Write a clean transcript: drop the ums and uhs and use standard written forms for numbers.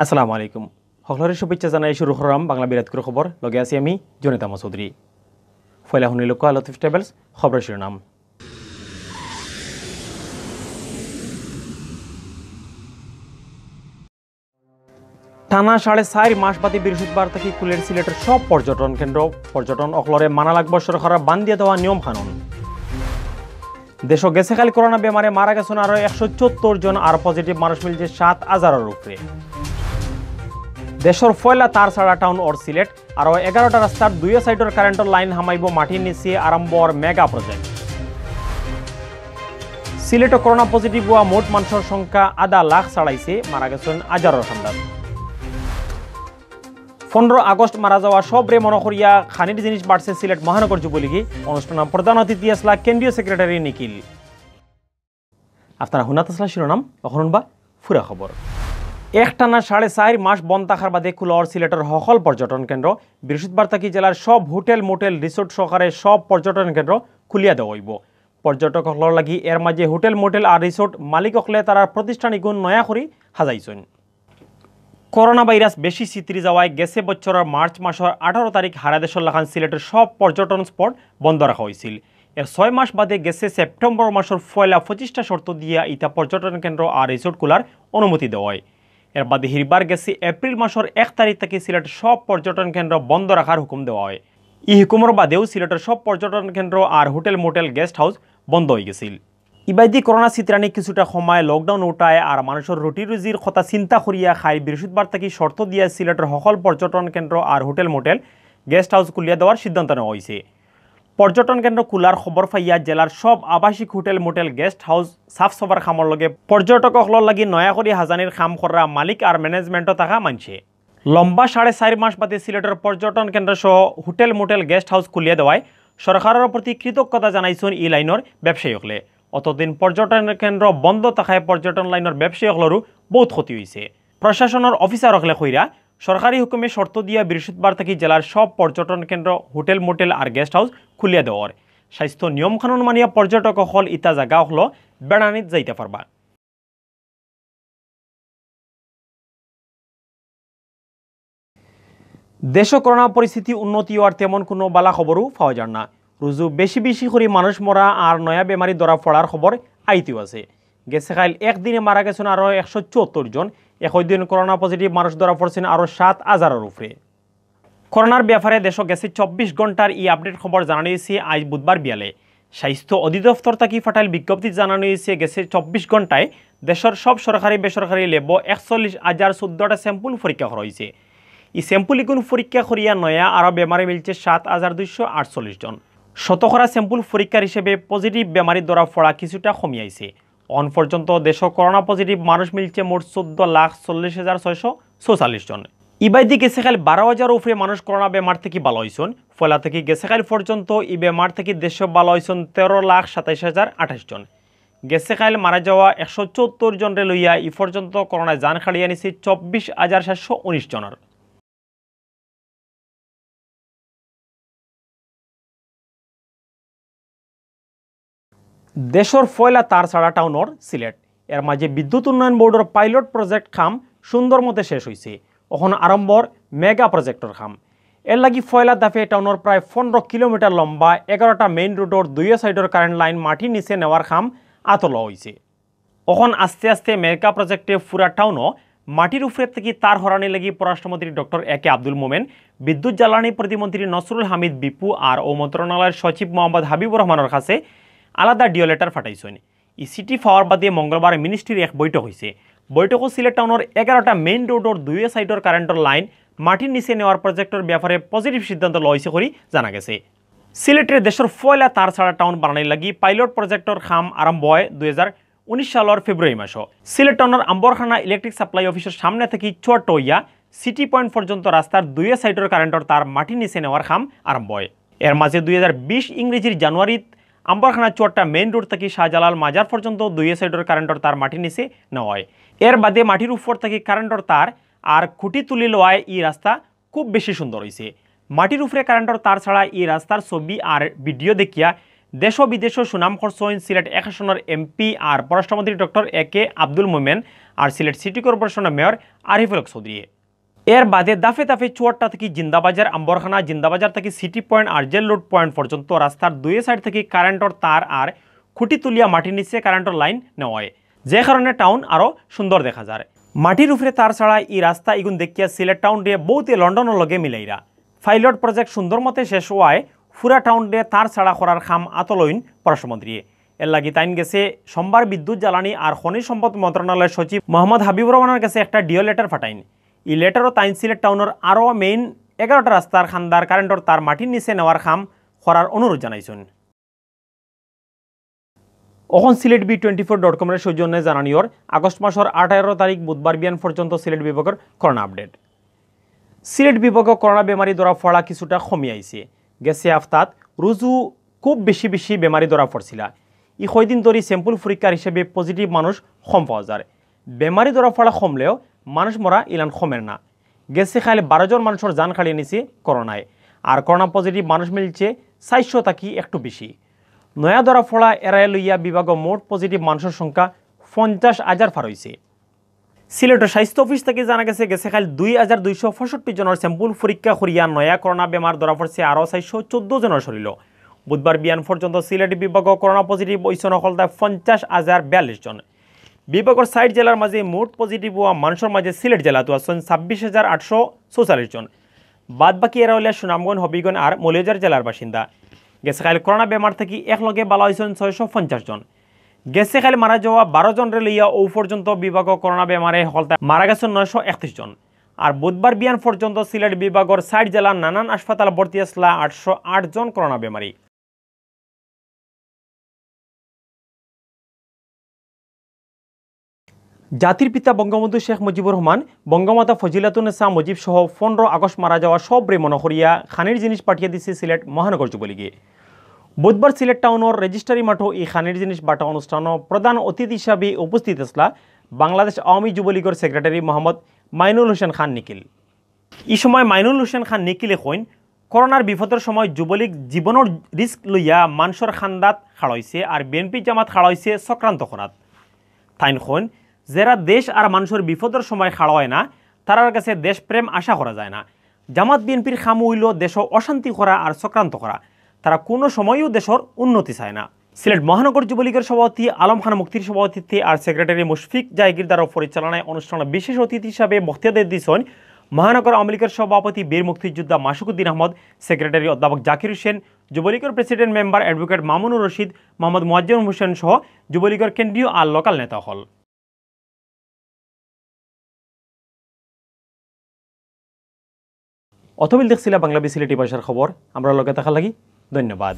আসসালামু আলাইকুম। অখলরের শুভেচ্ছা জানাই শুরু করলাম বাংলা বিরাটকুর খবর। লগে আছি আমি জনিতা চৌধুরী। ফয়লা শুনি লোক লতিফ ট্রাভেলস খবরের শিরোনাম। টানা 4.5 মাস বাদে বৃহস্পতিবার থেকে খুলের সিলেটের সব পর্যটন কেন্দ্র। পর্যটন অখলরে মানা লাগবে সরকারের বান দিয়ে দেওয়া নিয়ম কানুন। দেশ গেছে খালি করোনা বেমারে মারা গেছেন আরো 174 জন, আর পজিটিভ মানুষ মিলছে 7,000-এর উপরে। দেশের ফয়লা তার ছাড়া টাউন ওর সিলেট আরো 11টা রাস্তার 2 সাইডের কারেন্টের লাইন হামাইব মাটির নিচে আরম্ভর মেগা প্রজেক্ট। সিলেটে করোনা পজিটিভ হওয়া মোট মানুষের সংখ্যা 1.5 লাখ ছাড়াইছে, মারা গেছেন হাজারের সন্ধান। 15 আগস্ট মারা যাওয়া সবরে মনে করিয়া খানির জিনিস বাড়ছে সিলেট মহানগর যুবলীগে। অনুষ্ঠানে প্রধান অতিথি আসলা কেন্দ্রীয় সেক্রেটারি নিখিল। আপনারা শুনাত আসলা শিরোনাম, এখন বা ফুরা খবর। একটানা 4.5 মাস বন্ধ থাকার বাদে খুলর সিলেটের সকল পর্যটন কেন্দ্র। বৃহস্পতিবার থেকে জেলার সব হোটেল মোটেল রিসোর্ট সহকারে সব পর্যটন কেন্দ্র খুলিয়া দেওয়া হইব। পর্যটক সকলের লাগি এর মাঝে হোটেল মোটেল আর রিসোর্ট মালিক সকলে তারা প্রতিষ্ঠানিক গুণ নয়া করে সাজাইছেন। করোনা ভাইরাস বেশি চিত্রি যাওয়ায় গেছে বছরের মার্চ মাসের 18 তারিখ হারা দেশের লাখান সিলেটের সব পর্যটন স্পট বন্ধ রাখা হয়েছিল। এর 6 মাস বাদে গেছে সেপ্টেম্বর মাসের 1টা শর্ত দিয়া ইটা পর্যটন কেন্দ্র আর রিসোর্ট খোলার অনুমতি দেওয়া হয়। এর বাদে হিরবার গেছে এপ্রিল মাসের 1 তারিখ থেকে সিলেটের সব পর্যটন কেন্দ্র বন্ধ রাখার হুকুম দেওয়া হয়। এই হুকুমের বাদেও সিলেটের সব পর্যটন কেন্দ্র আর হোটেল মোটেল গেস্ট হাউস বন্ধ হয়ে গেছিল। ইবাইদি করোনা চিত্রানি কিছুটা সময় লকডাউন উঠায় আর মানুষের রুটি রুজির কথা চিন্তা করিয়া খাই বৃহস্পতিবার থেকে শর্ত দিয়া সিলেটের সকল পর্যটন কেন্দ্র আর হোটেল মোটেল গেস্ট হাউস খুলিয়া দেওয়ার সিদ্ধান্ত নেওয়া হয়েছে। পর্যটন কেন্দ্র খোলার খবর পাইয়া জেলার সব আবাসিক হোটেল মোটেল গেস্ট হাউস সাফ সফার খামর লগে পর্যটকসকলের লাগি নয়া করে হাজানির খাম করা মালিক আর ম্যানেজমেন্টও থাকা মানছে। লম্বা 4.5 মাস বাদে সিলেটের পর্যটন কেন্দ্র সহ হোটেল মোটেল গেস্ট হাউস খুলিয়া দেওয়ায় সরকারের প্রতি কৃতজ্ঞতা জানাইছেন ই লাইনের ব্যবসায়ীসকলে। অতদিন পর্যটন কেন্দ্র বন্ধ থাকায় পর্যটন লাইনের ব্যবসায়ীসকলেরও বহুত ক্ষতি হয়েছে। প্রশাসনের অফিসারসকলে কইরা সরকারি হুকুমে শর্ত দিয়া বৃহস্পতিবার থেকে জেলার সব পর্যটন কেন্দ্র হোটেল মোটেল আর গেস্ট হাউস খুলিয়া দেওয়ার। স্বাস্থ্য নিয়ম কানুন মানিয়া পর্যটকসকল ইটা জায়গা হলো বেড়ানিত যাইতে পারবা। দেশ করোনা পরিস্থিতি উন্নতি হওয়ার তেমন কোনো বালা খবরও পাওয়া যায় না। রুজু বেশি বেশি করে মানুষ মরা আর নয়া বেমারি ধরা পড়ার খবর আইতেও আছে। গেছে খাইল একদিনে মারা গেছেন আরও 174 জন। একই দিন করোনা পজিটিভ মানুষ ধরা পড়ছেন আরও 7,000-এর উপরে। করোনার ব্যাপারে দেশ গেছে 24 ঘন্টার ই আপডেট খবর জানানো হয়েছে আজ বুধবার বিয়ালে। স্বাস্থ্য অধিদপ্তর থাকি ফাটাইল বিজ্ঞপ্তি জানানো হয়েছে গেছে 24 ঘন্টায় দেশের সব সরকারি বেসরকারি ল্যাব 41,014টা স্যাম্পল পরীক্ষা করা হয়েছে। এই স্যাম্পলগুলো পরীক্ষা করিয়া নয়া আরও বেমারি মিলছে 7,248 জন। শতকরা স্যাম্পল পরীক্ষার হিসেবে পজিটিভ বেমারি ধরা পড়া কিছুটা কমিয়াইছে। অন পর্যন্ত দেশ করোনা পজিটিভ মানুষ মিলছে মোট 14,40,644 জন। ইবাইদি গেছে খাল 12,000 উপরে মানুষ করোনা বেমার থেকে ভালো হয়েছেন। ফলা থেকে গেছে খাল পর্যন্ত এই বেমার থেকে দেশ ভালো হয়েছেন 13,27,028 জন। গেছে খাল মারা যাওয়া 174 জনরে লইয়া ই পর্যন্ত করোনায় জান খাড়িয়ে নিছে 24,719 জনের। দেশের ফয়লা তার ছাড়া টাউনর সিলেট এর মাঝে বিদ্যুৎ উন্নয়ন বোর্ডের পাইলট প্রজেক্ট খাম সুন্দর মতে শেষ হয়েছে। এখন আরম্ভর মেগা প্রজেক্টর খাম। এর লাগি ফয়লা দাফে টাউনের প্রায় 15 কিলোমিটার লম্বা 11টা মেইন রোডের 2 সাইডের কারেন্ট লাইন মাটির নিচে নেওয়ার খাম আতলা হয়েছে। এখন আস্তে আস্তে মেগা প্রজেক্টে পুরা টাউনও মাটির উপরে থেকে তার হরানি লাগি পররাষ্ট্রমন্ত্রী ডক্টর একে আব্দুল মোমেন, বিদ্যুৎ জ্বালানি প্রতিমন্ত্রী নসরুল হামিদ বিপু আর ও মন্ত্রণালয়ের সচিব মোহাম্মদ হাবিবুর রহমানের কাছে আলাদা ডিও লেটার ফাটাইছেন। ই সিটি পাওয়ার বাদে মঙ্গলবার মিনিস্ট্রির এক বৈঠক হয়েছে। বৈঠকও সিলেট টাউনের 11টা মেইন রোডের 2 সাইডের কারেন্টের লাইন মাটির নিচে নেওয়ার প্রজেক্টের ব্যাপারে পজিটিভ সিদ্ধান্ত লইছে করে জানা গেছে। সিলেটের দেশের ফয়লা তার ছাড়া টাউন বানানোর লাগি পাইলট প্রজেক্টর খাম আরম্ভ হয় 2019 সালের ফেব্রুয়ারি মাস। সিলেট টাউনের আম্বরখানা ইলেকট্রিক সাপ্লাই অফিসের সামনে থেকে ছোট হইয়া সিটি পয়েন্ট পর্যন্ত রাস্তার 2 সাইডের কারেন্টের তার মাটির নিচে নেওয়ার খাম আরম্ভ হয়। এর মাঝে 2020 ইংরেজির জানুয়ারিত আম্বরখানা চোরটা মেইন রোড থেকে শাহজালাল মাজার পর্যন্ত 2 সাইডের কারেন্টের তার মাটির নিচে নেওয়া হয়। এর বাদে মাটির উপর থেকে কারেন্টের তার আর খুঁটি তুলি লওয়ায় এই রাস্তা খুব বেশি সুন্দর হয়েছে। মাটির উপরে কারেন্টের তার ছাড়া এই রাস্তার ছবি আর ভিডিও দেখিয়া দেশ ও বিদেশ সুনাম করছেন সিলেট 1 আসনের এমপি আর পররাষ্ট্রমন্ত্রী ডক্টর AK আব্দুল মোমেন আর সিলেট সিটি কর্পোরেশনের মেয়র আরিফুল হক চৌধুরী। এর বাদে দাফে দাফে চুয়াট্টা থেকে জিন্দাবাজার আম্বরখানা, জিন্দাবাজার থেকে সিটি পয়েন্ট আর জেল রোড পয়েন্ট পর্যন্ত রাস্তার দুই সাইড থেকে কারেন্টর তার আর খুঁটি তুলিয়া মাটির নিচে কারেন্টর লাইন নেওয়া হয়, যে কারণে টাউন আরও সুন্দর দেখা যায়। মাটির উপরে তার ছাড়া এই রাস্তা ইগুন দেখিয়া সিলেট টাউন দিয়ে বহুতে লন্ডনের লগে মিলাইরা। পাইলট প্রজেক্ট সুন্দর মতে শেষ হওয়ায় পুরা টাউন দিয়ে তার ছাড়া করার খাম আতলইন পররাষ্ট্রমন্ত্রী। এর লাগি তাইন গেছে সোমবার বিদ্যুৎ জ্বালানি আর খনিজ সম্পদ মন্ত্রণালয়ের সচিব মোহাম্মদ হাবিবুর রহমানের কাছে একটা ডিও লেটার ফাটাইন। এই লেটারও তাইন সিলেট টাউনের আরও মেইন 11টা রাস্তার খান্দার কারেন্টর তার মাটির নিচে নেওয়ার খাম করার অনুরোধ জানাইছেন। এখন সিলেট B24.com এর সৌজন্যে জানানিওর আগস্ট মাসের 18 তারিখ বুধবার বিয়ান পর্যন্ত সিলেট বিভাগের করোনা আপডেট। সিলেট বিভাগে করোনা বেমারি ধরা পড়া কিছুটা কমি আইছে। গেছে আফতাত রুজু খুব বেশি বেমারি ধরা পড়ছিলা। ই কয়দিন ধরে স্যাম্পল পরীক্ষার হিসেবে পজিটিভ মানুষ কম পাওয়া যায়। বেমারি ধরা পড়া কমলেও মানুষ মরা ইলান কমের না। গেছে খাইলে 12 জন মানুষের জান খাড়িয়ে নিছে করোনায়, আর করোনা পজিটিভ মানুষ মিলছে 400 থাকি একটু বেশি। নয়া ধরা পড়া এড়াই লইয়া বিভাগ মোট পজিটিভ মানুষের সংখ্যা 50,000 পার হয়েছে। সিলেটের স্বাস্থ্য অফিস থেকে জানা গেছে খাইল 2,265 জনের স্যাম্পল পরীক্ষা করিয়া নয়া করোনা বেমার ধরা পড়ছে আরও 414 জনের শরীর। বুধবার বিয়ান পর্যন্ত সিলেট বিভাগ করোনা পজিটিভ হয়েছেন অকলতায় 50,042 জন। বিভাগের 60 জেলার মাঝে মোট পজিটিভ হওয়া মানুষের মাঝে সিলেট জেলাতে আছেন 26,844 জন। বাদ বাকি এরা হইলে সুনামগঞ্জ, হবিগঞ্জ আর মৌলভীবাজার জেলার বাসিন্দা। গেছে খাইল করোনা বেমার থেকে একলগে বালা হয়েছেন 650 জন। গেছে খাইল মারা যাওয়া 12 জনরে লইয়া ও পর্যন্ত বিভাগ করোনা বেমারে হলতা মারা গেছেন 931 জন। আর বুধবার বিয়ান পর্যন্ত সিলেট বিভাগের 60 জেলার নানান হাসপাতাল ভর্তি আসলা 808 জন করোনা বেমারি। জাতির পিতা বঙ্গবন্ধু শেখ মুজিবুর রহমান, বঙ্গমাতা ফজিলাতুন্নেসা মুজিব সহ 15 আগস্ট মারা যাওয়া সবরে মনে করিয়া খানির জিনিস পাঠিয়ে দিছে সিলেট মহানগর যুবলীগে। বুধবার সিলেট টাউনের রেজিস্ট্রারি মাঠও এই খানির জিনিস বাটা অনুষ্ঠানও প্রধান অতিথি হিসাবে উপস্থিত আসলা বাংলাদেশ আওয়ামী যুবলীগের সেক্রেটারি মোহাম্মদ মাইনুল হোসেন খান নিখিল। এই সময় মাইনুল হোসেন খান নিখিলে কইন, করোনার বিপদের সময় যুবলীগ জীবনের রিস্ক লইয়া মানুষের খান্দাত খাড়াইছে আর বিএনপি জামাত খাড়াইছে চক্রান্ত করাত। তাইন কইন, যারা দেশ আর মানুষের বিপদের সময় খাড়া হয় না তারার কাছে দেশপ্রেম আশা করা যায় না। জামাত বিএনপির খামু হইল দেশ অশান্তি করা আর চক্রান্ত করা। তারা কোনো সময়ও দেশের উন্নতি চায় না। সিলেট মহানগর যুবলীগের সভাপতি আলম খান মুক্তির সভাপতিত্বে আর সেক্রেটারি মুশফিক জাহিগিরদার পরিচালনায় অনুষ্ঠানে বিশেষ অতিথি হিসাবে বক্তব্য দিয়েছেন মহানগর আওয়ামী লীগের সভাপতি বীর মুক্তিযোদ্ধা মাসুকুদ্দিন আহমদ, সেক্রেটারি অধ্যাপক জাকির হোসেন, যুবলীগের president member advocate Mamunur Rashid, Mohammad Muazzam Hossain সহ যুবলীগের কেন্দ্রীয় আর লোকাল নেতা হল। অথবিল দেখছিলা বাংলাবি সিলেটি ভাষার খবর। আমরা লগে থাকা লাগি ধন্যবাদ।